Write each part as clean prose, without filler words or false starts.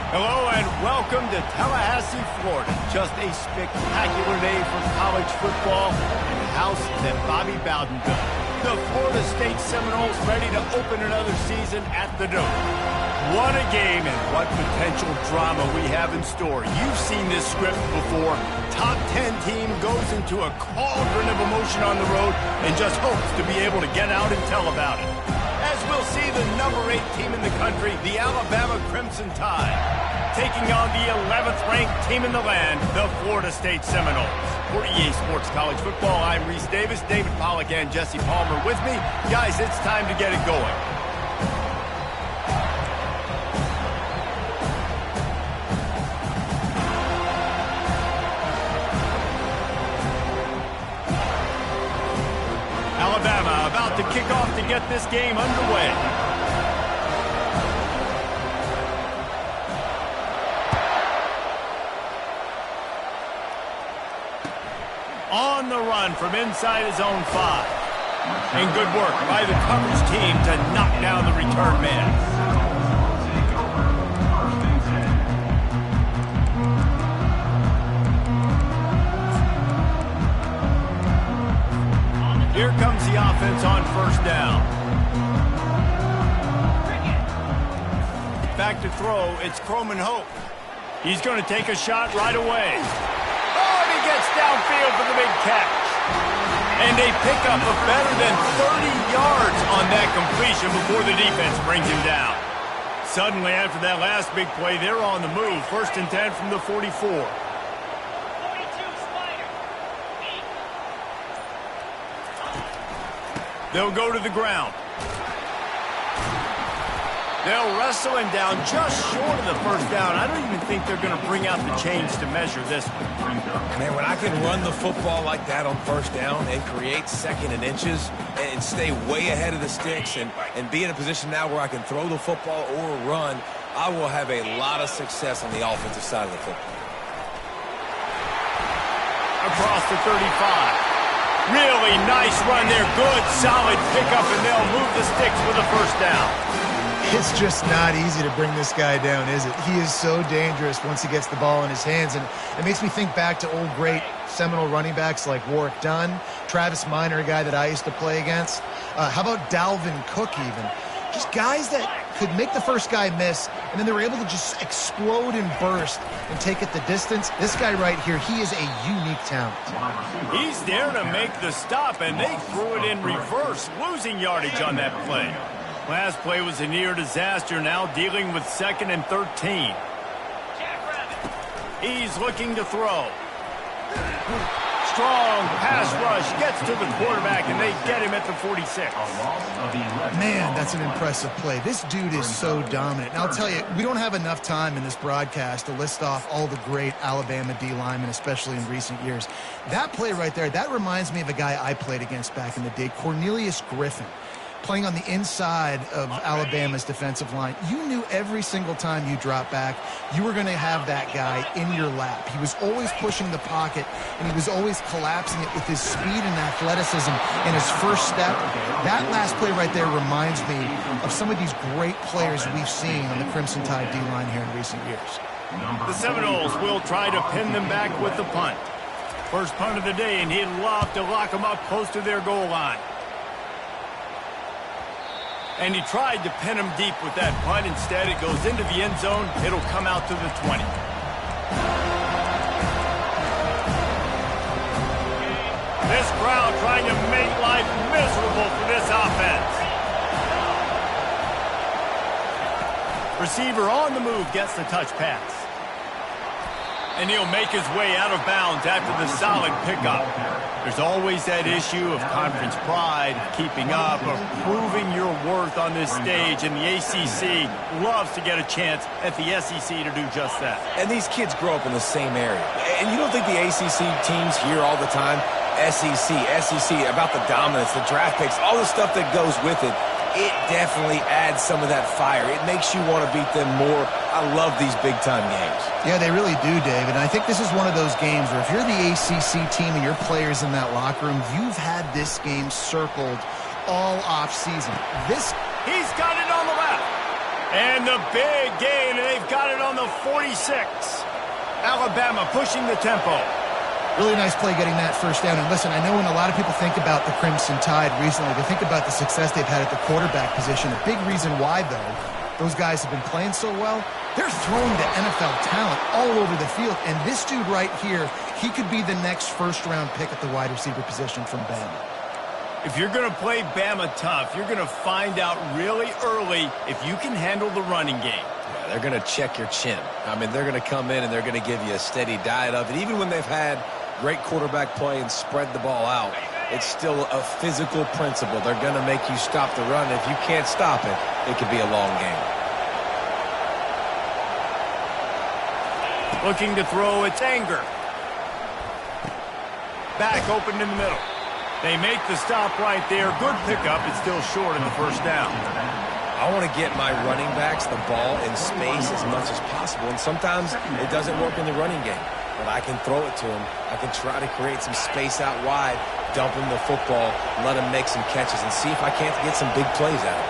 Hello and welcome to Tallahassee, Florida. Just a spectacular day for college football and a house that Bobby Bowden built. The Florida State Seminoles ready to open another season at the Dome. What a game and what potential drama we have in store. You've seen this script before. Top 10 team goes into a cauldron of emotion on the road and just hopes to be able to get out and tell about it. As we'll see the number 8 team in the country, the Alabama Crimson Tide, taking on the 11th ranked team in the land, the Florida State Seminoles. For EA Sports College Football, I'm Reese Davis, David Pollack and Jesse Palmer with me. Guys, it's time to get it going. Alabama about to kick off to get this game underway. On the run from inside his own 5. And good work by the coverage team to knock down the return man. Here comes the offense on first down. Back to throw, it's Croman Hope. He's going to take a shot right away. Oh, and he gets downfield for the big catch. And a pickup of better than 30 yards on that completion before the defense brings him down. Suddenly, after that last big play, they're on the move. 1st and 10 from the 44. They'll go to the ground. They'll wrestle him down just short of the first down. I don't even think they're going to bring out the chains to measure this one. Man, when I can run the football like that on first down and create 2nd and inches and stay way ahead of the sticks and be in a position now where I can throw the football or run, I will have a lot of success on the offensive side of the football. Across the 35. Really nice run there. Good, solid pickup, and they'll move the sticks with a first down. It's just not easy to bring this guy down, is it? He is so dangerous once he gets the ball in his hands, and it makes me think back to old great Seminole running backs like Warwick Dunn, Travis Minor, a guy that I used to play against. How about Dalvin Cook even? Just guys that could make the first guy miss, and then they were able to just explode and burst and take it the distance. This guy right here, he is a unique talent. He's there to make the stop, and they threw it in reverse, losing yardage on that play. Last play was a near disaster, now dealing with 2nd and 13. He's looking to throw. Strong pass rush gets to the quarterback, and they get him at the 46. Man, that's an impressive play. This dude is so dominant. And I'll tell you, we don't have enough time in this broadcast to list off all the great Alabama D linemen, especially in recent years. That play right there, that reminds me of a guy I played against back in the day, Cornelius Griffin. Playing on the inside of Alabama's defensive line. You knew every single time you dropped back, you were going to have that guy in your lap. He was always pushing the pocket, and he was always collapsing it with his speed and athleticism and his first step. That last play right there reminds me of some of these great players we've seen on the Crimson Tide D-line here in recent years. The Seminoles will try to pin them back with the punt. First punt of the day, and he'd love to lock them up close to their goal line. And he tried to pin him deep with that punt. Instead, it goes into the end zone. It'll come out to the 20. This crowd trying to make life miserable for this offense. Receiver on the move gets the touch pass. And he'll make his way out of bounds after the solid pickup. There's always that issue of conference pride, keeping up, of proving your worth on this stage, and the ACC loves to get a chance at the SEC to do just that. And these kids grow up in the same area. And you don't think the ACC teams hear all the time, SEC, about the dominance, the draft picks, all the stuff that goes with it. It definitely adds some of that fire. It makes you want to beat them more. I love these big-time games. Yeah, they really do, David. And I think this is one of those games where if you're the ACC team and your players in that locker room, you've had this game circled all off-season. He's got it on the left. And the big gain, and they've got it on the 46. Alabama pushing the tempo. Really nice play getting that first down. And listen, I know when a lot of people think about the Crimson Tide recently, they think about the success they've had at the quarterback position. A big reason why, though, those guys have been playing so well, they're throwing to NFL talent all over the field. And this dude right here, he could be the next first-round pick at the wide receiver position from Bama. If you're going to play Bama tough, you're going to find out really early if you can handle the running game. Yeah, they're going to check your chin. I mean, they're going to come in and they're going to give you a steady diet of it. Even when they've had great quarterback play and spread the ball out, it's still a physical principle. They're going to make you stop the run. If you can't stop it, it could be a long game. Looking to throw, it's Anger. Back open in the middle. They make the stop right there. Good pickup. It's still short in the first down. I want to get my running backs the ball in space as much as possible, and sometimes it doesn't work in the running game. But I can throw it to him. I can try to create some space out wide, dump him the football, let him make some catches, and see if I can't get some big plays out of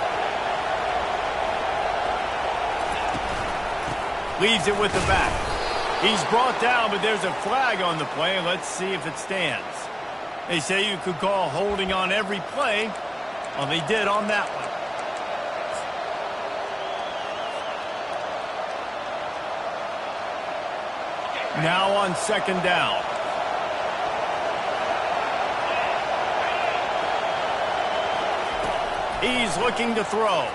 it. Leaves it with the back. He's brought down, but there's a flag on the play. Let's see if it stands. They say you could call holding on every play. Well, they did on that one. Now on second down. He's looking to throw.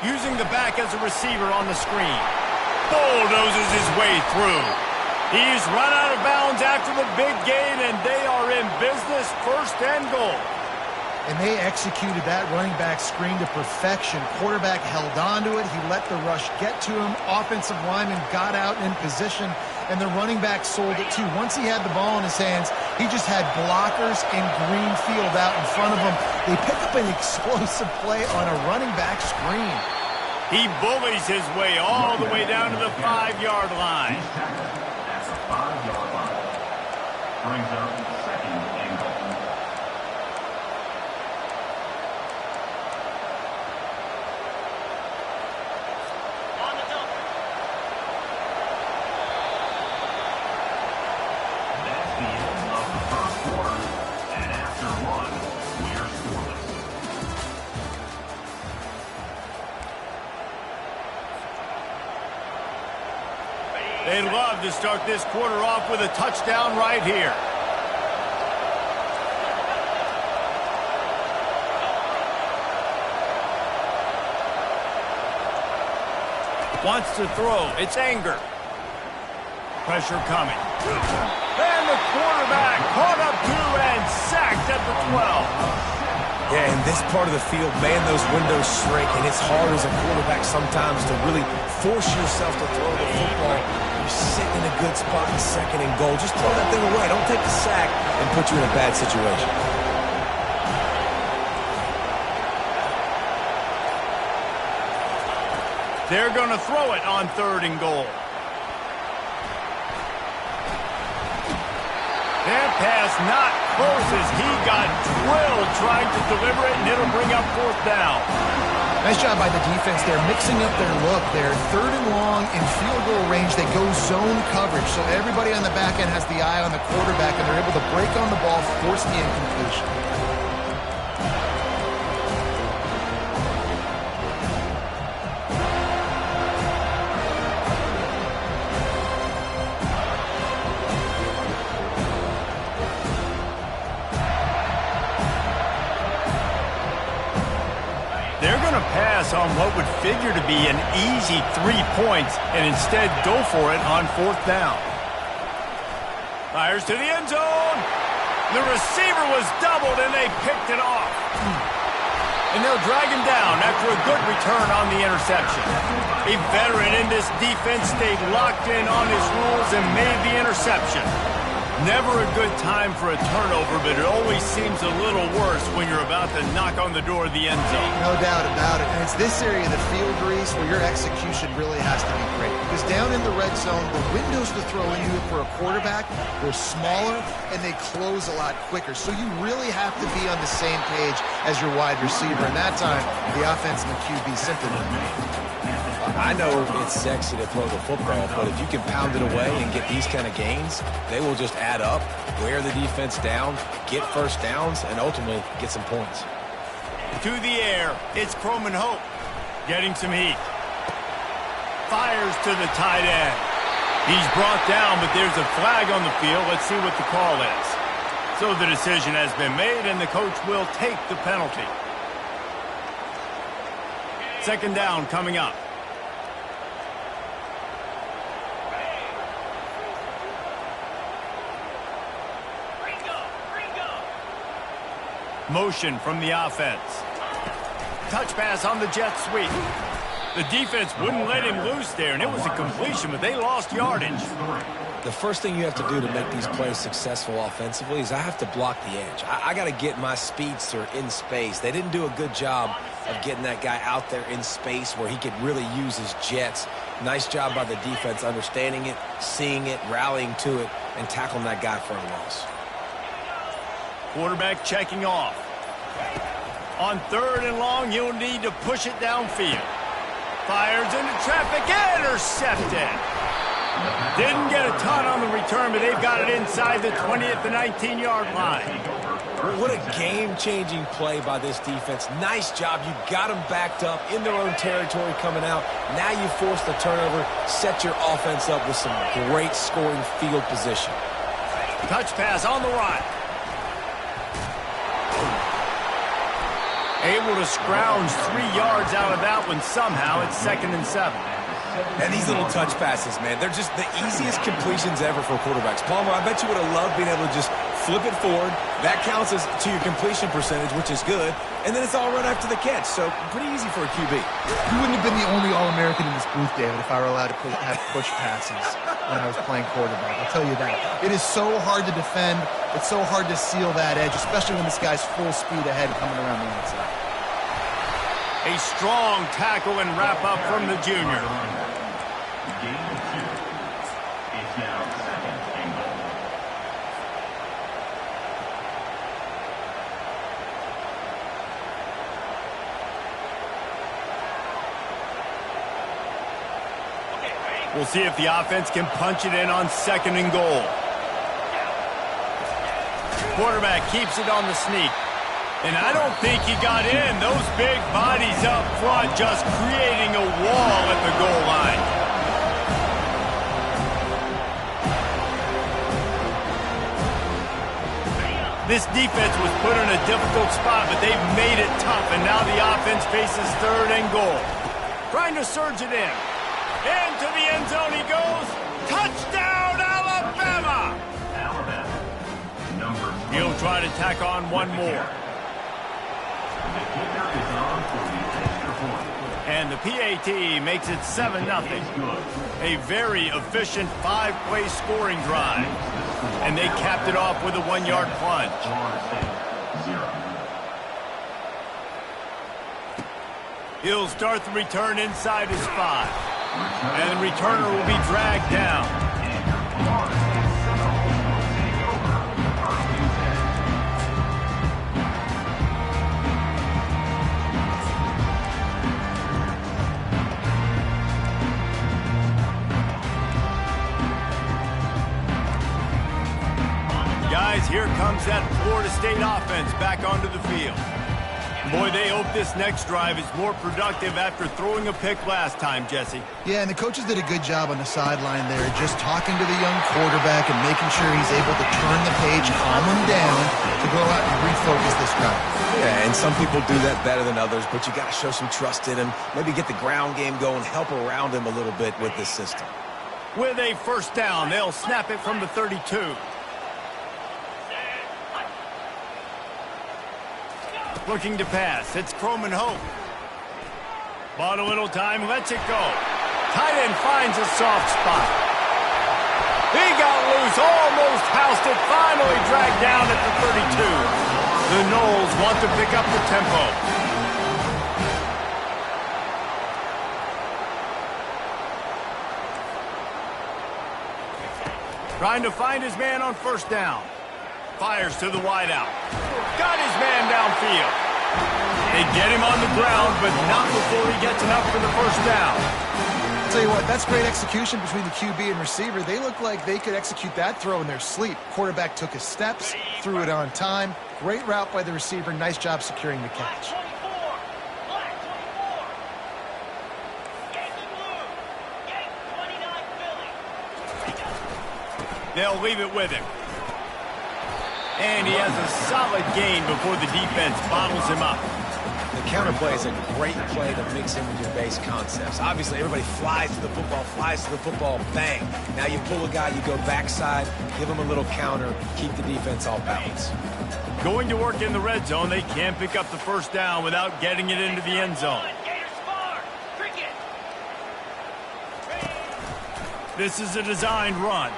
Using the back as a receiver on the screen. Bulldozes his way through. He's run out of bounds after the big gain, and they are in business, first and goal. And they executed that running back screen to perfection. Quarterback held on to it. He let the rush get to him. Offensive lineman got out in position, and the running back sold it too. Once he had the ball in his hands, he just had blockers and green field out in front of him. They pick up an explosive play on a running back screen. He bullies his way all the way down to the 5-yard line. That's a 5-yard line. Brings up second and goal. That's the end of the first quarter. And after one, we're scoreless. They'd love to start this quarter off with a touchdown right here. Wants to throw. It's Anger. Pressure coming. And the quarterback caught up to and sacked at the 12. Yeah, in this part of the field, man, those windows shrink, and it's hard as a quarterback sometimes to really force yourself to throw the football. You're sitting in a good spot in second and goal. Just throw that thing away. Don't take the sack and put you in a bad situation. They're going to throw it on third and goal. That pass not close as he got drilled trying to deliver it, and it'll bring up fourth down. Nice job by the defense there, mixing up their look there. Third and long in field goal range, they go zone coverage. So everybody on the back end has the eye on the quarterback, and they're able to break on the ball, force the incompletion. They're going to pass on what would figure to be an easy 3 points and instead go for it on fourth down. Fires to the end zone. The receiver was doubled and they picked it off. And they'll drag him down after a good return on the interception. A veteran in this defense stayed locked in on his rules and made the interception. Never a good time for a turnover, but it always seems a little worse when you're about to knock on the door of the end zone. No doubt about it. And it's this area of the field, Reese, where your execution really has to be great. Because down in the red zone, the windows to throw you for a quarterback, they're smaller and they close a lot quicker. So you really have to be on the same page as your wide receiver. And that time, the offense and the QB simply didn't make it. I know it's sexy to throw the football, but if you can pound it away and get these kind of gains, they will just add up, wear the defense down, get first downs, and ultimately get some points. To the air, it's Croman Hope getting some heat. Fires to the tight end. He's brought down, but there's a flag on the field. Let's see what the call is. So the decision has been made, and the coach will take the penalty. Second down coming up. Motion from the offense. Touch pass on the jet sweep. The defense wouldn't let him loose there, and it was a completion, but they lost yardage. The first thing you have to do to make these plays successful offensively is I have to block the edge. I got to get my speedster in space. They didn't do a good job of getting that guy out there in space where he could really use his jets. Nice job by the defense understanding it, seeing it, rallying to it, and tackling that guy for a loss. Quarterback checking off. On third and long, you'll need to push it downfield. Fires into traffic, intercepted. Didn't get a ton on the return, but they've got it inside the 20 at the 19-yard line. What a game-changing play by this defense. Nice job. You got them backed up in their own territory coming out. Now you force the turnover, set your offense up with some great scoring field position. Touch pass on the right. Able to scrounge 3 yards out of that one somehow. It's 2nd and 7. And these little touch passes, man, they're just the easiest completions ever for quarterbacks. Palmer, I bet you would have loved being able to just flip it forward. That counts as to your completion percentage, which is good. And then it's all right after the catch. So pretty easy for a QB. You wouldn't have been the only All-American in this booth, David, if I were allowed to have push passes when I was playing quarterback. I'll tell you that. It is so hard to defend. It's so hard to seal that edge, especially when this guy's full speed ahead coming around the outside. A strong tackle and wrap-up from the junior. Gain of 2. It's now 2nd and goal. We'll see if the offense can punch it in on 2nd and goal. Quarterback keeps it on the sneak. And I don't think he got in. Those big bodies up front just creating a wall at the goal line. This defense was put in a difficult spot, but they've made it tough, and now the offense faces 3rd and goal. Trying to surge it in. Into the end zone he goes. Touchdown, Alabama! Alabama. Number 2. He'll try to tack on one more. The kicker is on for the extra point. And the PAT makes it 7-0. A very efficient 5-play scoring drive. And they capped it off with a 1-yard plunge. He'll start the return inside his 5. And the returner will be dragged down. Guys, here comes that Florida State offense back onto the field. Boy, they hope this next drive is more productive after throwing a pick last time, Jesse. Yeah, and the coaches did a good job on the sideline there, just talking to the young quarterback and making sure he's able to turn the page, calm him down, to go out and refocus this drive. Yeah, and some people do that better than others, but you got to show some trust in him, maybe get the ground game going, help around him a little bit with this system. With a first down, they'll snap it from the 32. Looking to pass. It's Croman Hope. Bought a little time, lets it go. Tight end finds a soft spot. He got loose, almost housed it, finally dragged down at the 32. The Noles want to pick up the tempo. Trying to find his man on first down. Fires to the wideout. Got his man downfield. They get him on the ground, but not before he gets enough for the first down. tell you what, that's great execution between the QB and receiver. They look like they could execute that throw in their sleep. Quarterback took his steps, threw it on time. Great route by the receiver. Nice job securing the catch. They'll leave it with him. And he has a solid gain before the defense bottles him up. The counter play is a great play to mix in with your base concepts. Obviously, everybody flies to the football, bang. Now you pull a guy, you go backside, give him a little counter, keep the defense off balance. Going to work in the red zone, they can't pick up the first down without getting it into the end zone. This is a designed run.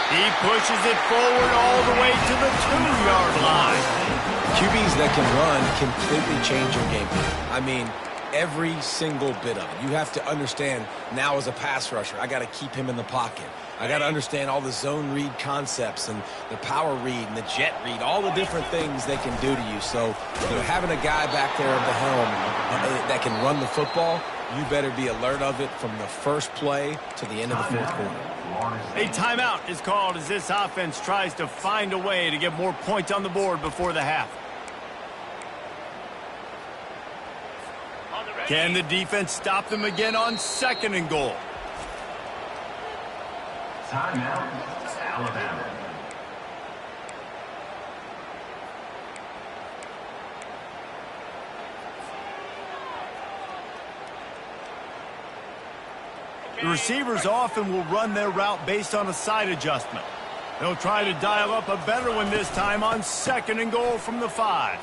He pushes it forward all the way to the 2-yard line. QBs that can run completely change your game plan. I mean, every single bit of it. You have to understand now as a pass rusher, I got to keep him in the pocket. I got to understand all the zone read concepts and the power read and the jet read, all the different things they can do to you. So, having a guy back there at the helm that can run the football, you better be alert of it from the first play to the end of the fourth quarter. A timeout is called as this offense tries to find a way to get more points on the board before the half. Can the defense stop them again on 2nd and goal? Timeout, Alabama. The receivers often will run their route based on a side adjustment. They'll try to dial up a better one this time on 2nd and goal from the 5.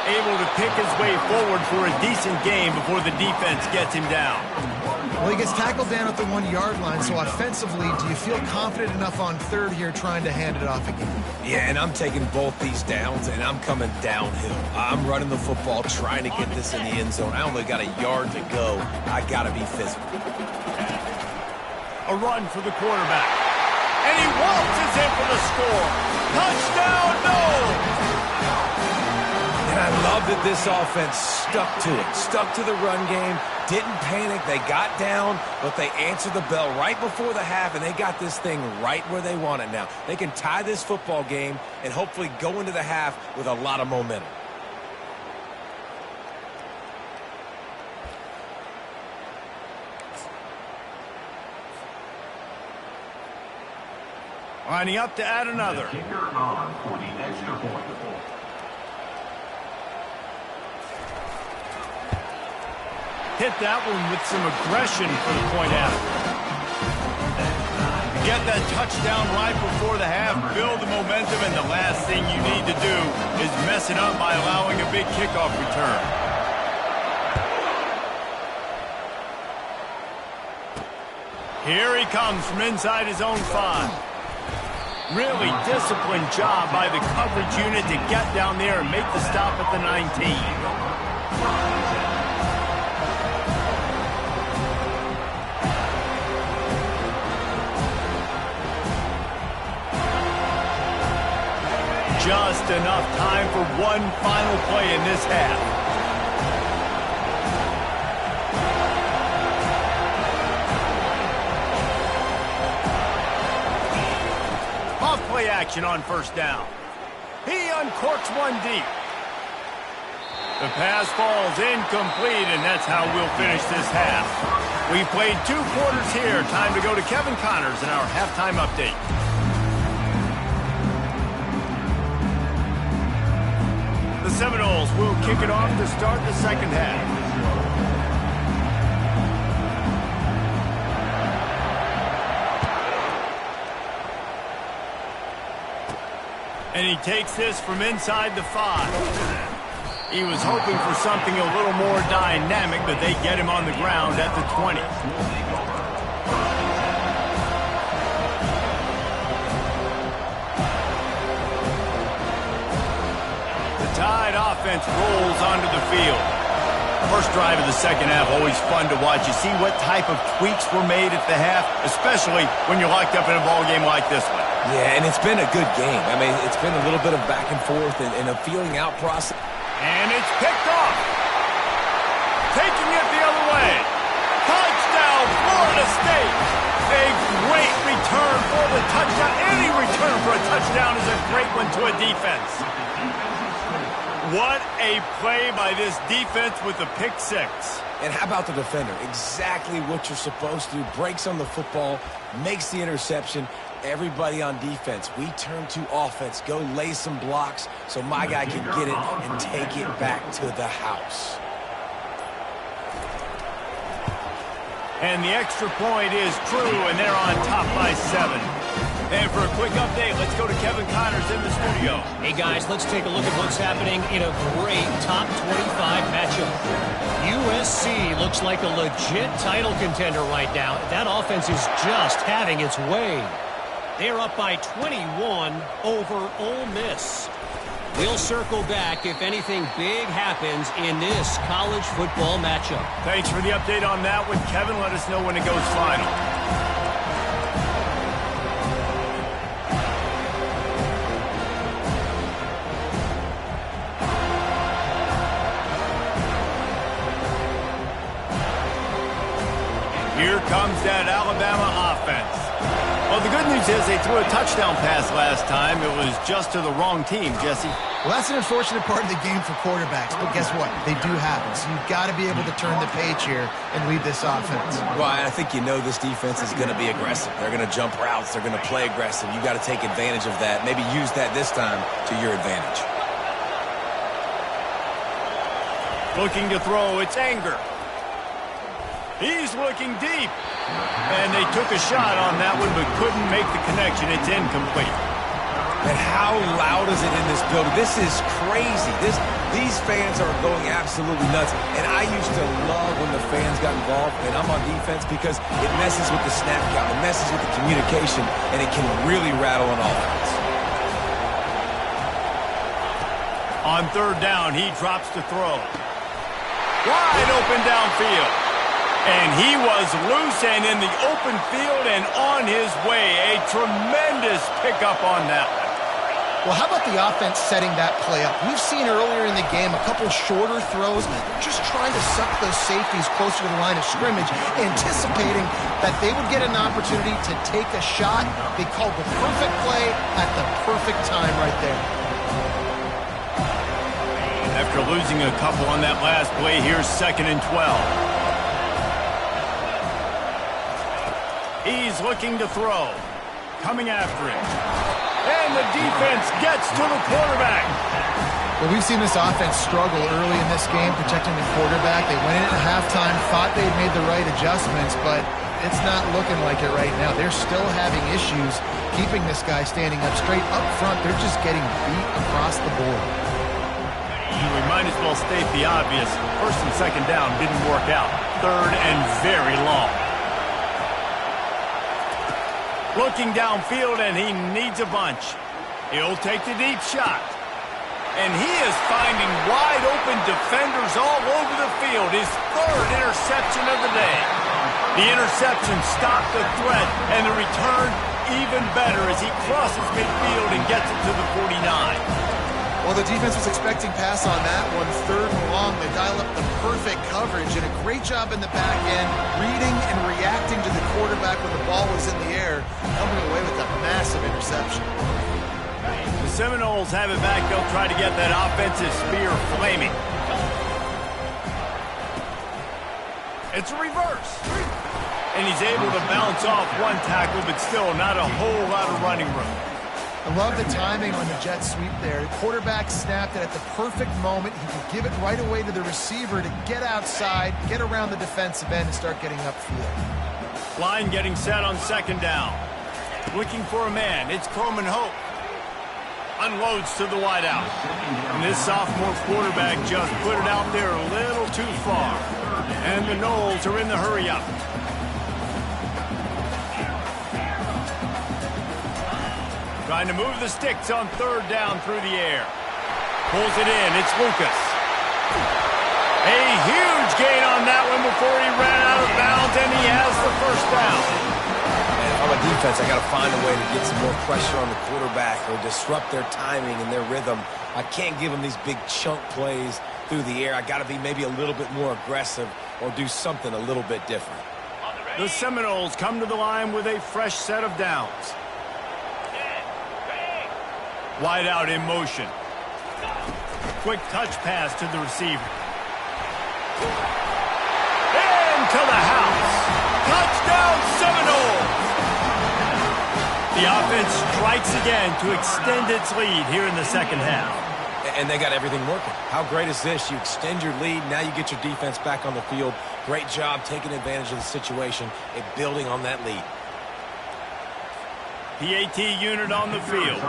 Able to pick his way forward for a decent game before the defense gets him down. Well, he gets tackled down at the 1-yard line, so offensively, do you feel confident enough on 3rd here trying to hand it off again? Yeah, and I'm taking both these downs, and I'm coming downhill. I'm running the football, trying to get this in the end zone. I only got a yard to go. I got to be physical. A run for the quarterback. And he waltzes in for the score. Touchdown, no! And I love that this offense stuck to it, stuck to the run game, didn't panic. They got down, but they answered the bell right before the half, and they got this thing right where they want it now. They can tie this football game and hopefully go into the half with a lot of momentum. Lining up to add another. The kicker on for the extra point. Hit that one with some aggression for the point out. Get that touchdown right before the half, build the momentum, and the last thing you need to do is mess it up by allowing a big kickoff return. Here he comes from inside his own 5. Really disciplined job by the coverage unit to get down there and make the stop at the 19. Just enough time for one final play in this half. Off play action on 1st down. He uncorks one deep. The pass falls incomplete, and that's how we'll finish this half. We've played 2 quarters here. Time to go to Kevin Connors in our halftime update. The Seminoles will kick it off to start the 2nd half. And he takes this from inside the 5. He was hoping for something a little more dynamic, but they get him on the ground at the 20. Tide offense rolls onto the field. First drive of the 2nd half, always fun to watch. You see what type of tweaks were made at the half, especially when you're locked up in a ball game like this one. Yeah, and it's been a good game. I mean, it's been a little bit of back and forth and a feeling out process. And it's picked off. coming to a defense. What a play by this defense with the pick six. And how about the defender? Exactly what you're supposed to do. Breaks on the football, makes the interception. Everybody on defense, we turn to offense. Go lay some blocks so my guy can get it and take it back to the house. And the extra point is true, and they're on top by 7. And for a quick update, let's go to Kevin Connors in the studio. Hey, guys, let's take a look at what's happening in a great top 25 matchup. USC looks like a legit title contender right now. That offense is just having its way. They're up by 21 over Ole Miss. We'll circle back if anything big happens in this college football matchup. Thanks for the update on that one, Kevin. Let us know when it goes final. Here comes that Alabama offense. Well, the good news is they threw a touchdown pass last time. It was just to the wrong team, Jesse. Well, that's an unfortunate part of the game for quarterbacks, but guess what? They do happen. So you've got to be able to turn the page here and lead this offense. Well, I think you know this defense is going to be aggressive. They're going to jump routes. They're going to play aggressive. You got to take advantage of that. Maybe use that this time to your advantage. Looking to throw, it's Anger. He's looking deep. And they took a shot on that one, but couldn't make the connection. It's incomplete. And how loud is it in this building? This is crazy. These fans are going absolutely nuts. And I used to love when the fans got involved, and I'm on defense because it messes with the snap count. It messes with the communication, and it can really rattle an offense. On third down, he drops to throw. Wide open downfield. And he was loose and in the open field and on his way. A tremendous pickup on that one. Well, how about the offense setting that play up? We've seen earlier in the game a couple shorter throws, just trying to suck those safeties closer to the line of scrimmage, anticipating that they would get an opportunity to take a shot. They called the perfect play at the perfect time right there. After losing a couple on that last play, here's 2nd and 12. He's looking to throw. Coming after him. And the defense gets to the quarterback. Well, we've seen this offense struggle early in this game, protecting the quarterback. They went in at halftime, thought they'd made the right adjustments, but it's not looking like it right now. They're still having issues keeping this guy standing up straight up front. They're just getting beat across the board. We might as well state the obvious. 1st and 2nd down didn't work out. 3rd and very long. Looking downfield, and he needs a bunch. He'll take the deep shot. And he is finding wide-open defenders all over the field. His 3rd interception of the day. The interception stopped the threat, and the return even better as he crosses midfield and gets it to the 49. Well, the defense was expecting pass on that one. 3rd and long, they dial up the perfect coverage, and a great job in the back end, reading and reacting to the quarterback when the ball was in the air, coming away with a massive interception. The Seminoles have it back. They'll try to get that offensive spear flaming. It's a reverse. And he's able to bounce off one tackle, but still not a whole lot of running room. I love the timing on the jet sweep there. The quarterback snapped it at the perfect moment. He could give it right away to the receiver to get outside, get around the defensive end, and start getting upfield. Line getting set on 2nd down. Looking for a man. It's Coleman Hope. Unloads to the wideout. And this sophomore quarterback just put it out there a little too far. And the Noles are in the hurry-up. Trying to move the sticks on 3rd down through the air. Pulls it in. It's Lucas. A huge gain on that one before he ran out of bounds, and he has the 1st down. And if I'm a defense, I got to find a way to get some more pressure on the quarterback or disrupt their timing and their rhythm. I can't give them these big chunk plays through the air. I got to be maybe a little bit more aggressive or do something a little bit different. The Seminoles come to the line with a fresh set of downs. Wide out in motion. Quick touch pass to the receiver. Into the house. Touchdown Seminoles! The offense strikes again to extend its lead here in the second half. And they got everything working. How great is this? You extend your lead, now you get your defense back on the field. Great job taking advantage of the situation and building on that lead. PAT unit on the field.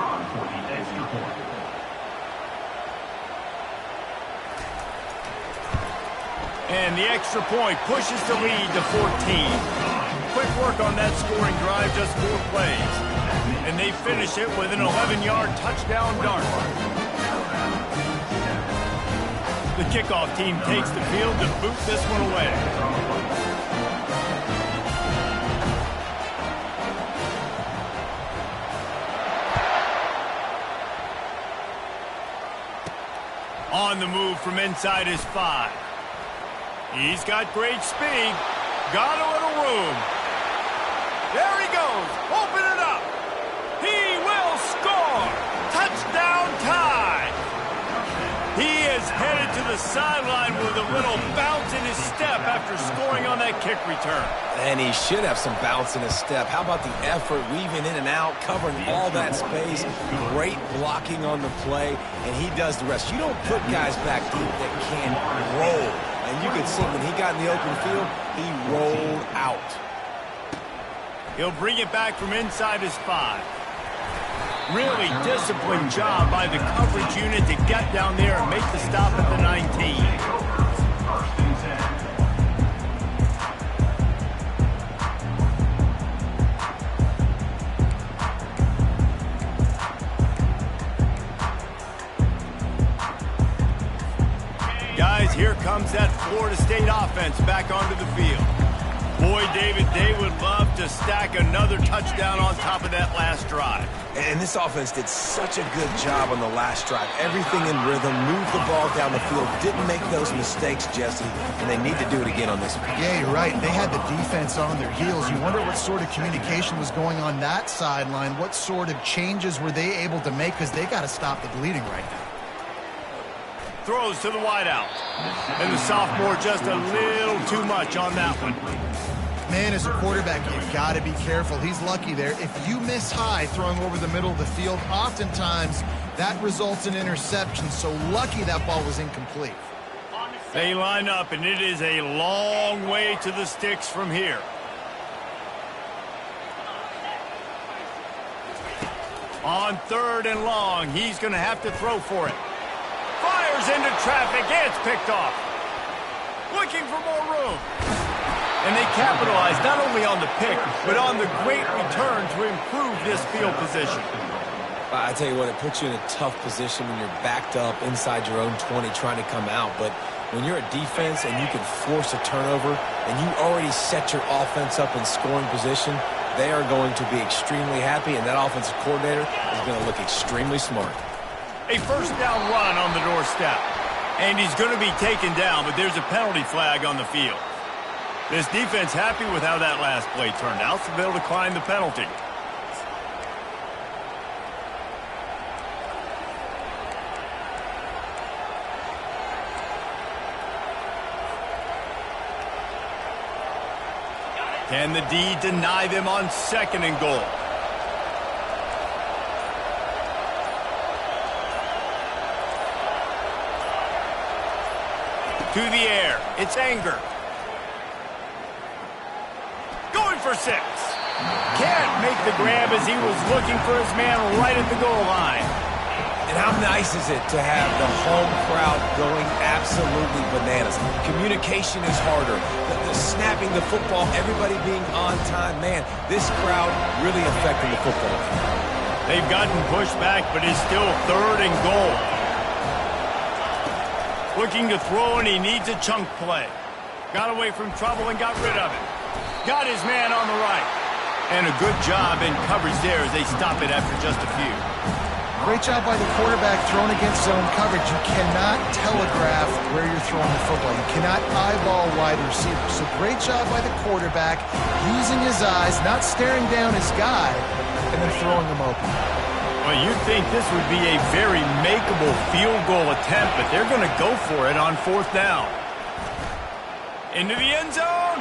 And the extra point pushes the lead to 14. Quick work on that scoring drive, just 4 plays. And they finish it with an 11-yard touchdown dart. The kickoff team takes the field to boot this one away. On the move from inside his 5. He's got great speed. Got a little room. There he goes. Open it up. He will score. Touchdown tie. He is headed to the sideline with a little bounce in his step after scoring on that kick return. And he should have some bounce in his step. How about the effort, weaving in and out, covering all that space, great blocking on the play, and he does the rest. You don't put guys back deep that can roll. And you could see when he got in the open field, he rolled out. He'll bring it back from inside his 5. Really disciplined job by the coverage unit to get down there and make the stop at the 19. Guys, here comes that Florida State offense back onto the field. Boy, David, they would love to stack another touchdown on top of that last drive. And this offense did such a good job on the last drive. Everything in rhythm, moved the ball down the field, didn't make those mistakes, Jesse, and they need to do it again on this one. Yeah, you're right. They had the defense on their heels. You wonder what sort of communication was going on that sideline. What sort of changes were they able to make, because they got to stop the bleeding right now. Throws to the wideout. And the sophomore just a little too much on that one. Man, as a quarterback, you've got to be careful. He's lucky there. If you miss high throwing over the middle of the field, oftentimes that results in interception. So lucky that ball was incomplete. They line up, and it is a long way to the sticks from here. On 3rd and long, he's going to have to throw for it. Fires into traffic, and it's picked off. Looking for more room. And they capitalize not only on the pick, but on the great return to improve this field position. I tell you what, it puts you in a tough position when you're backed up inside your own 20 trying to come out. But when you're a defense and you can force a turnover and you already set your offense up in scoring position, they are going to be extremely happy, and that offensive coordinator is going to look extremely smart. A first down run on the doorstep. And he's going to be taken down, but there's a penalty flag on the field. This defense happy with how that last play turned out, so they'll decline the penalty. Can the D deny them on 2nd and goal? To the air. It's Anger. Going for 6. Can't make the grab as he was looking for his man right at the goal line. And how nice is it to have the home crowd going absolutely bananas? Communication is harder. The snapping the football, everybody being on time. Man, this crowd really affecting the football. They've gotten pushed back, but it's still 3rd and goal. Looking to throw, and he needs a chunk play. Got away from trouble and got rid of it. Got his man on the right. And a good job in coverage there as they stop it after just a few. Great job by the quarterback thrown against zone coverage. You cannot telegraph where you're throwing the football. You cannot eyeball wide receivers. So great job by the quarterback using his eyes, not staring down his guy, and then throwing them open. Well, you'd think this would be a very makeable field goal attempt, but they're going to go for it on 4th down. Into the end zone.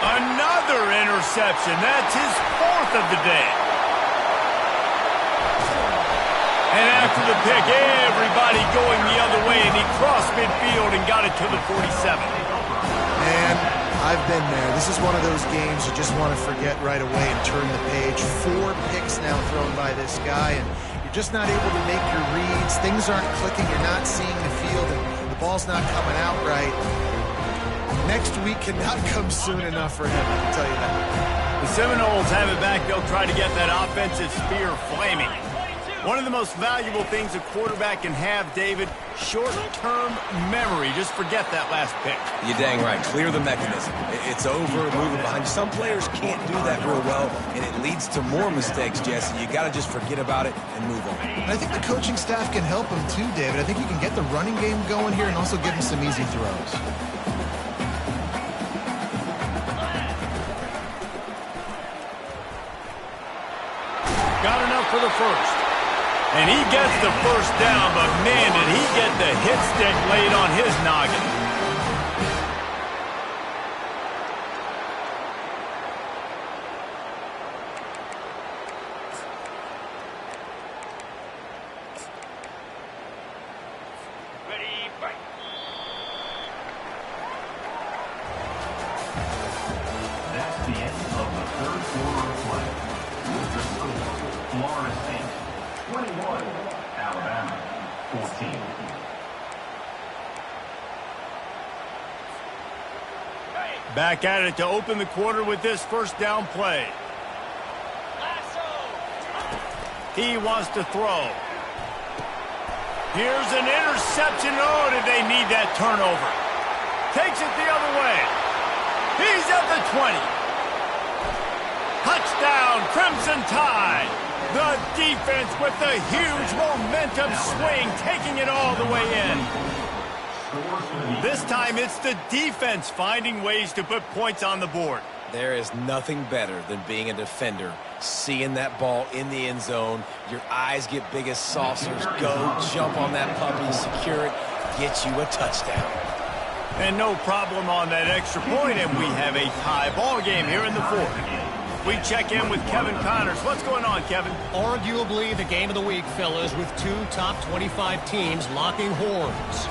Another interception. That's his 4th of the day. And after the pick, everybody going the other way, and he crossed midfield and got it to the 47. And I've been there. This is one of those games you just want to forget right away and turn the page. 4 picks now thrown by this guy, and you're just not able to make your reads. Things aren't clicking. You're not seeing the field, and the ball's not coming out right. Next week cannot come soon enough for him, I can tell you that. The Seminoles have it back. They'll try to get that offensive spear flaming. One of the most valuable things a quarterback can have, David, short-term memory. Just forget that last pick. You're dang right. Clear the mechanism. It's over, moving behind you. Some players can't do that real well, and it leads to more mistakes, Jesse. You got to just forget about it and move on. And I think the coaching staff can help him too, David. I think you can get the running game going here and also give him some easy throws. Got enough for the first. And he gets the first down, but man, did he get the hit stick laid on his noggin. Ready, fight. That's the end of the 3rd quarter of play. With the score, Florida State 21, Alabama 14. Back at it to open the quarter with this first down play. He wants to throw. Here's an interception. Oh, did they need that turnover? Takes it the other way. He's at the 20. Touchdown, Crimson Tide. The defense with the huge momentum swing, taking it all the way in. This time it's the defense finding ways to put points on the board. There is nothing better than being a defender, seeing that ball in the end zone. Your eyes get big as saucers. Go, jump on that puppy, secure it, get you a touchdown. And no problem on that extra point, and we have a tie ball game here in the 4th. We check in with Kevin Connors. What's going on, Kevin? Arguably the game of the week, fellas, with 2 top 25 teams locking horns.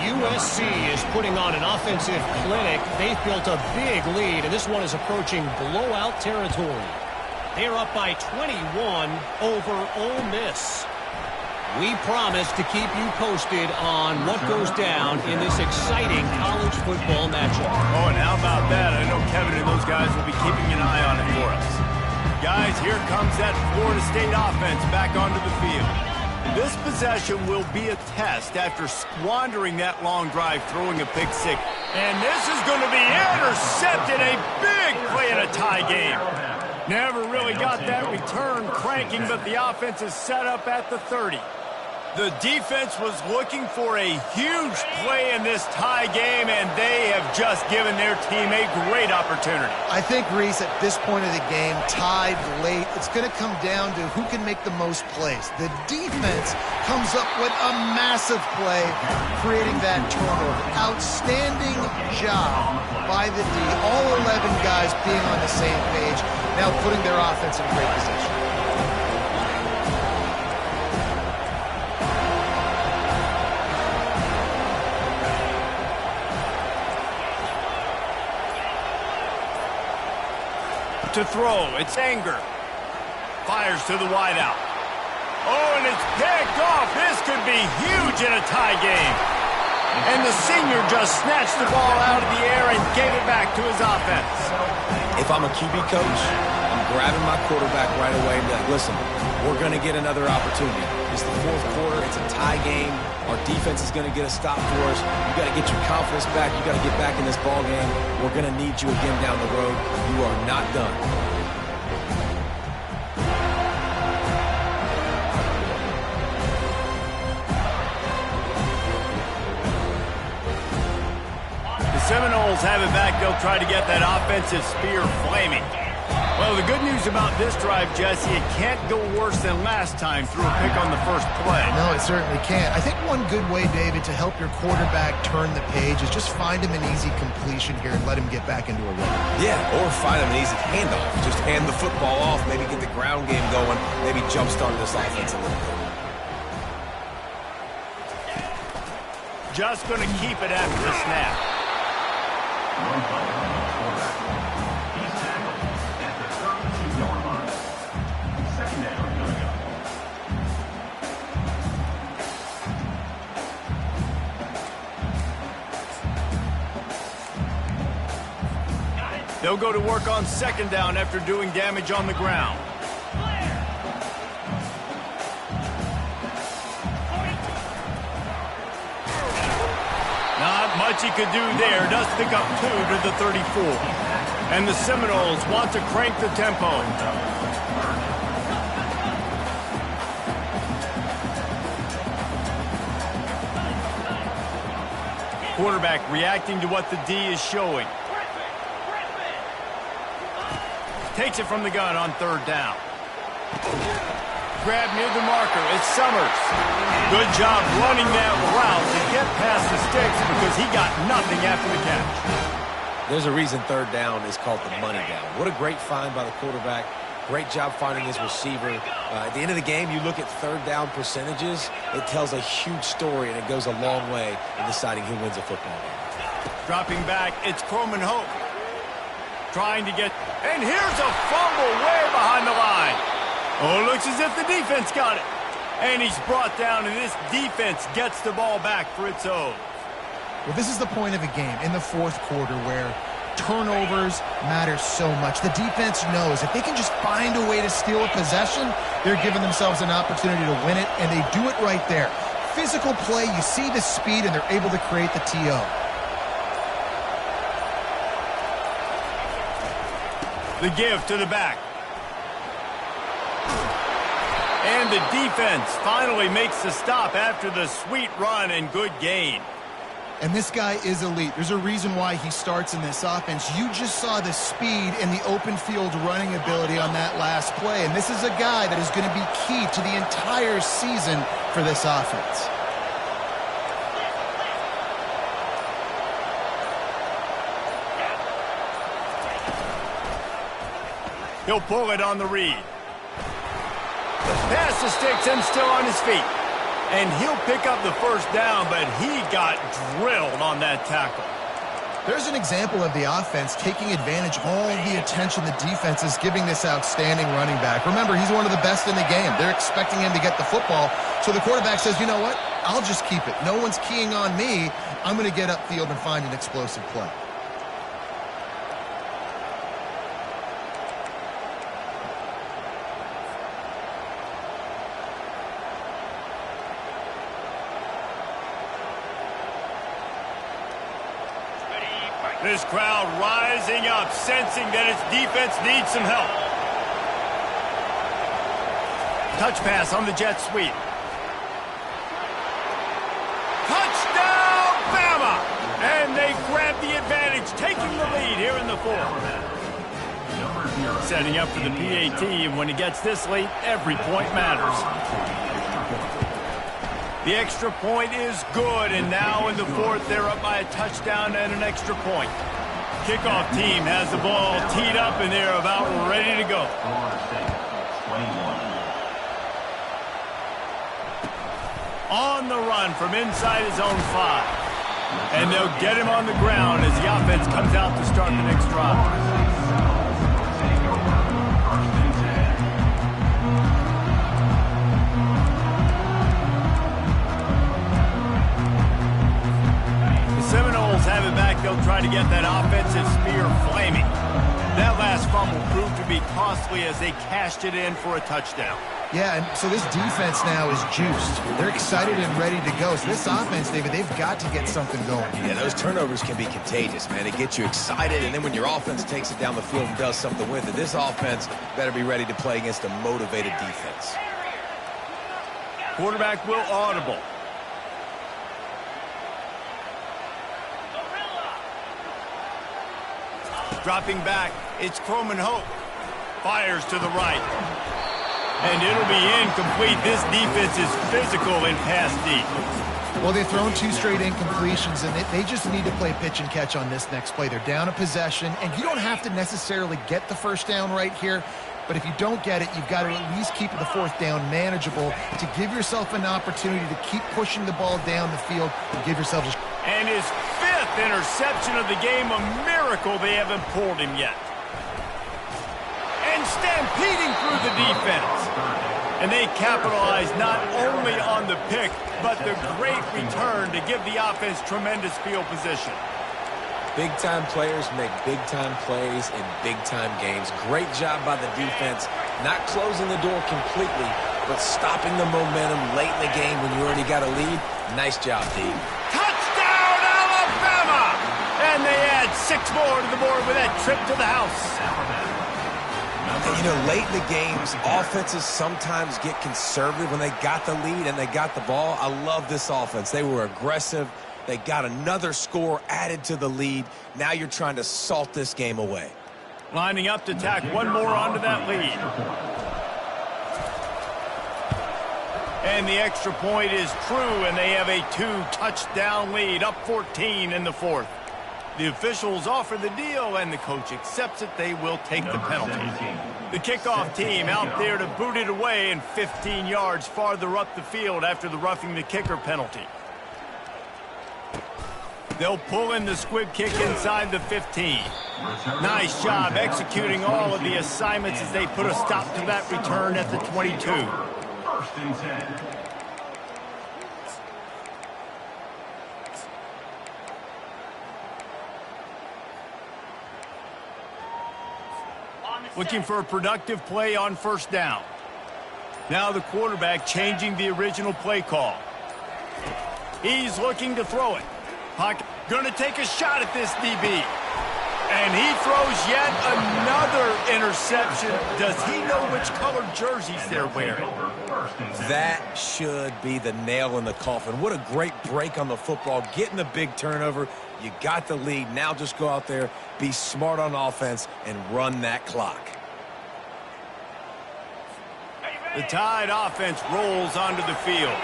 USC is putting on an offensive clinic. They've built a big lead, and this one is approaching blowout territory. They're up by 21 over Ole Miss. We promise to keep you posted on what goes down in this exciting college football matchup. Oh, and how about that? I know Kevin and those guys will be keeping an eye on it for us. Guys, here comes that Florida State offense back onto the field. This possession will be a test after squandering that long drive, throwing a pick six. And this is going to be intercepted. A big play in a tie game. Never really got that return cranking, but the offense is set up at the 30. The defense was looking for a huge play in this tie game, and they have just given their team a great opportunity. I think, Reese, at this point of the game, tied late, it's going to come down to who can make the most plays. The defense comes up with a massive play, creating that turnover. Outstanding job by the D. All 11 guys being on the same page, now putting their offense in a great position. To throw, it's Anger. Fires to the wideout. Oh, and it's picked off. This could be huge in a tie game. And the senior just snatched the ball out of the air and gave it back to his offense. If I'm a QB coach, I'm grabbing my quarterback right away and be like, listen, we're going to get another opportunity. It's the 4th quarter. It's a tie game. Our defense is going to get a stop for us. You got to get your confidence back. You got to get back in this ball game. We're going to need you again down the road. You are not done. The Seminoles have it back. They'll try to get that offensive spear flaming. Well, the good news about this drive, Jesse, it can't go worse than last time through a pick on the first play. No, it certainly can't. I think one good way, David, to help your quarterback turn the page is just find him an easy completion here and let him get back into a rhythm. Yeah, or find him an easy handoff. Just hand the football off, maybe get the ground game going, maybe jumpstart this offense a little bit. Just going to keep it after the snap. One play, quarterback. He's tackled at the 32-yard line. Second down coming up. They'll go to work on second down after doing damage on the ground. Not much he could do there. Does pick up 2 to the 34. And the Seminoles want to crank the tempo. Quarterback reacting to what the D is showing. Takes it from the gun on third down. Grab near the marker. It's Summers. Good job running that route to get past the sticks because he got nothing after the catch. There's a reason third down is called the money down. What a great find by the quarterback. Great job finding his receiver. At the end of the game, you look at third down percentages. It tells a huge story, and it goes a long way in deciding who wins a football game. Dropping back, it's Croman Hope. Trying to get... And here's a fumble way behind the line. Oh, it looks as if the defense got it. And he's brought down, and this defense gets the ball back for its own. Well, this is the point of a game in the fourth quarter where turnovers matter so much. The defense knows if they can just find a way to steal a possession, they're giving themselves an opportunity to win it, and they do it right there. Physical play, you see the speed, and they're able to create the TO. The give to the back. And the defense finally makes the stop after the sweet run and good gain. And this guy is elite. There's a reason why he starts in this offense. You just saw the speed and the open field running ability on that last play. And this is a guy that is going to be key to the entire season for this offense. He'll pull it on the read. Pass the sticks and still on his feet. And he'll pick up the first down, but he got drilled on that tackle. There's an example of the offense taking advantage of all the attention the defense is giving this outstanding running back. Remember, he's one of the best in the game. They're expecting him to get the football. So the quarterback says, you know what? I'll just keep it. No one's keying on me. I'm going to get upfield and find an explosive play. This crowd rising up, sensing that its defense needs some help. Touch pass on the jet sweep. Touchdown, Bama! And they grab the advantage, taking the lead here in the fourth. Setting up for the PAT, and when he gets this late, every point matters. The extra point is good, and now in the fourth, they're up by a touchdown and an extra point. Kickoff team has the ball teed up, and they're about ready to go. On the run from inside his own 5. And they'll get him on the ground as the offense comes out to start the next drive. Seminoles have it back. They'll try to get that offensive spear flaming. That last fumble proved to be costly as they cashed it in for a touchdown. Yeah, and so this defense now is juiced. They're excited and ready to go. So this offense, David, they've got to get something going. Yeah, those turnovers can be contagious, man. They get you excited, and then when your offense takes it down the field and does something with it, this offense better be ready to play against a motivated defense. Quarterback will audible. Dropping back, it's Croman Hope. Fires to the right. And it'll be incomplete. This defense is physical in pass deep. Well, they've thrown 2 straight incompletions, and they just need to play pitch and catch on this next play. They're down a possession, and you don't have to necessarily get the first down right here, but if you don't get it, you've got to at least keep the 4th down manageable to give yourself an opportunity to keep pushing the ball down the field and give yourself a... And his 5th interception of the game, a miracle they haven't pulled him yet. And stampeding through the defense. And they capitalize not only on the pick, but the great return to give the offense tremendous field position. Big-time players make big-time plays in big-time games. Great job by the defense, not closing the door completely, but stopping the momentum late in the game when you already got a lead. Nice job, D. Touchdown, Alabama! And they add 6 more to the board with that trip to the house. You know, late in the games, offenses sometimes get conservative when they got the lead and they got the ball. I love this offense. They were aggressive. They got another score added to the lead. Now you're trying to salt this game away. Lining up to tack one more onto that lead. And the extra point is true, and they have a 2-touchdown lead, up 14 in the 4th. The officials offer the deal, and the coach accepts it. They will take the penalty. The kickoff team out there to boot it away and 15 yards farther up the field after the roughing the kicker penalty. They'll pull in the squib kick inside the 15. Nice job executing all of the assignments as they put a stop to that return at the 22. 1st and 10. Looking for a productive play on 1st down. Now the quarterback changing the original play call. He's looking to throw it. Pocket going to take a shot at this DB. And he throws yet another interception. Does he know which colored jerseys they're wearing? That should be the nail in the coffin. What a great break on the football. Getting the big turnover. You got the lead. Now just go out there, be smart on offense, and run that clock. The Tide offense rolls onto the field.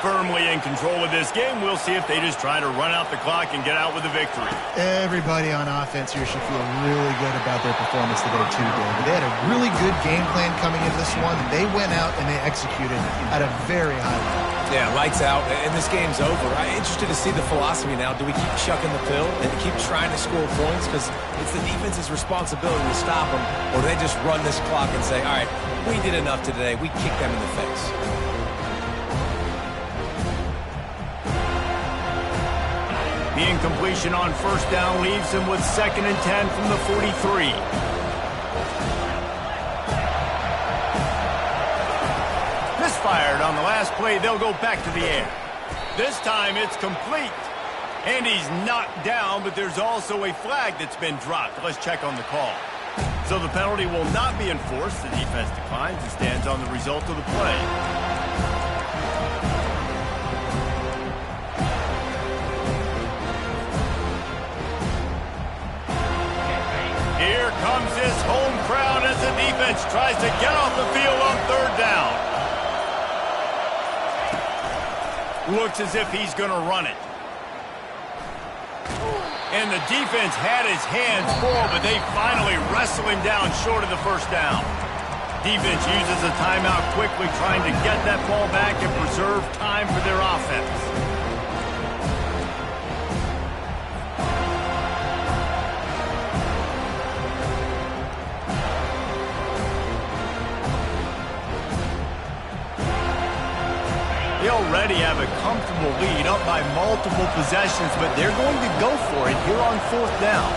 Firmly in control of this game. We'll see if they just try to run out the clock and get out with a victory. Everybody on offense here should feel really good about their performance today, too, David. They had a really good game plan coming into this one. They went out and they executed at a very high level. Yeah, lights out, and this game's over. I'm interested to see the philosophy now. Do we keep chucking the pill and keep trying to score points? Because it's the defense's responsibility to stop them, or do they just run this clock and say, all right, we did enough today. We kicked them in the face. The incompletion on 1st down leaves him with 2nd and 10 from the 43. Misfired on the last play. They'll go back to the air. This time it's complete. And he's knocked down, but there's also a flag that's been dropped. Let's check on the call. So the penalty will not be enforced. The defense declines and stands on the result of the play. Here comes his home crowd as the defense tries to get off the field on 3rd down. Looks as if he's going to run it. And the defense had his hands full, but they finally wrestle him down short of the 1st down. Defense uses a timeout quickly, trying to get that ball back and preserve time for their offense. They already have a comfortable lead, up by multiple possessions, but they're going to go for it here on 4th down.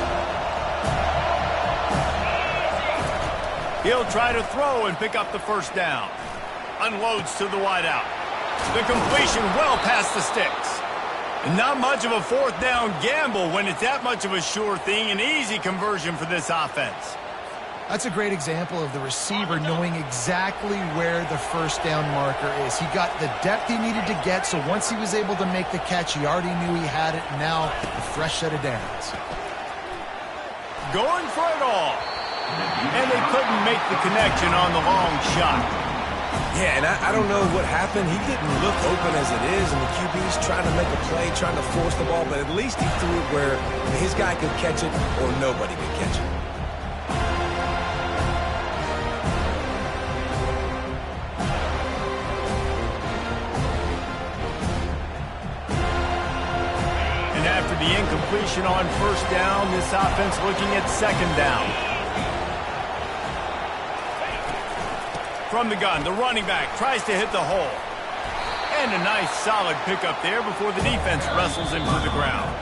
He'll try to throw and pick up the 1st down. Unloads to the wideout. The completion well past the sticks. And not much of a 4th down gamble when it's that much of a sure thing. An easy conversion for this offense. That's a great example of the receiver knowing exactly where the 1st down marker is. He got the depth he needed to get, so once he was able to make the catch, he already knew he had it. Now, a fresh set of downs. Going for it all. And they couldn't make the connection on the long shot. Yeah, and I don't know what happened. He didn't look open as it is, and the QB's trying to make a play, trying to force the ball, but at least he threw it where his guy could catch it or nobody could catch it. And after the incompletion on first down, this offense looking at second down. From the gun, the running back tries to hit the hole. And a nice solid pickup there before the defense wrestles him to the ground.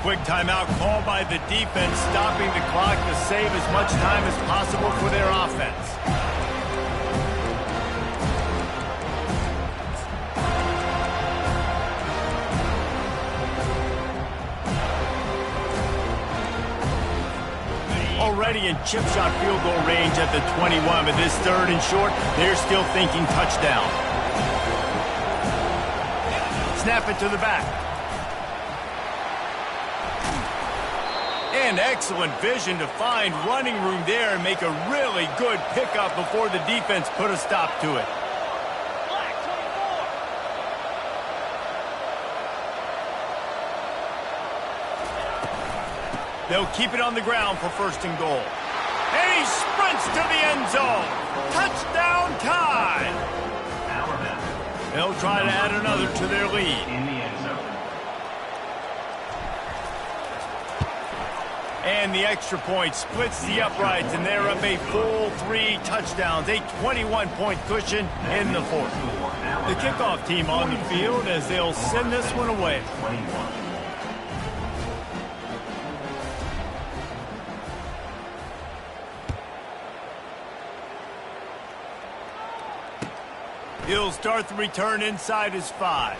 Quick timeout called by the defense, stopping the clock to save as much time as possible for their offense. Already in chip shot field goal range at the 21, but this third and short, they're still thinking touchdown. Snap it to the back. And excellent vision to find running room there and make a really good pickup before the defense put a stop to it. They'll keep it on the ground for first and goal. And he sprints to the end zone. Touchdown time. They'll try to add another to their lead. In the end zone. And the extra point splits the uprights, and they're up a full 3 touchdowns, a 21-point cushion in the fourth. The kickoff team on the field as they'll send this one away. 21. He'll start the return inside his 5.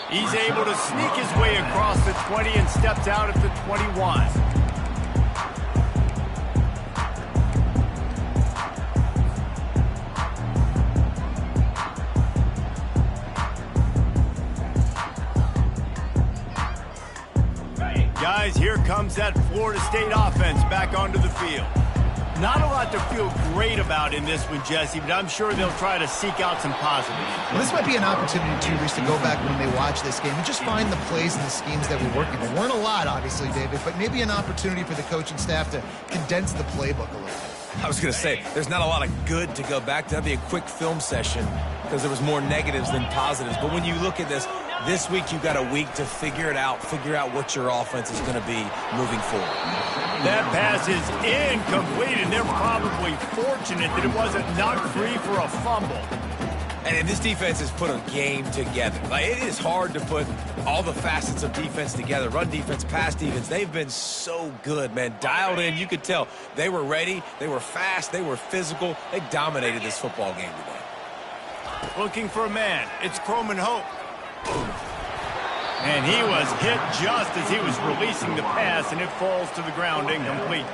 He's able to sneak his way across the 20 and steps out at the 21. Guys, here comes that Florida State offense back onto the field. Not a lot to feel great about in this one, Jesse, but I'm sure they'll try to seek out some positives. Well, this might be an opportunity, too, Reese, to go back when they watch this game and just find the plays and the schemes that we're working. There weren't a lot, obviously, David, but maybe an opportunity for the coaching staff to condense the playbook a little bit. I was going to say, there's not a lot of good to go back to. That'd be a quick film session because there was more negatives than positives. But when you look at this week you've got a week to figure it out, figure out what your offense is going to be moving forward. That pass is incomplete, and they're probably fortunate that it wasn't knocked free for a fumble. And this defense has put a game together. Like, it is hard to put all the facets of defense together. Run defense, pass defense. They've been so good, man. Dialed in. You could tell they were ready. They were fast. They were physical. They dominated this football game today. Looking for a man. It's Croman Hope. And he was hit just as he was releasing the pass, and it falls to the ground incomplete.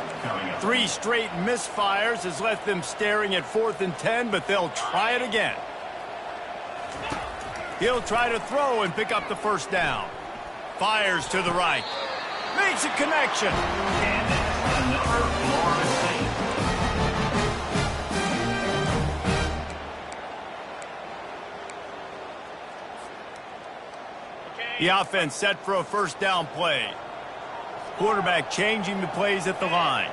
3 straight misfires has left them staring at 4th and 10, but they'll try it again. He'll try to throw and pick up the first down. Fires to the right. Makes a connection. And another Florida State. The offense set for a first down play. Quarterback changing the plays at the line.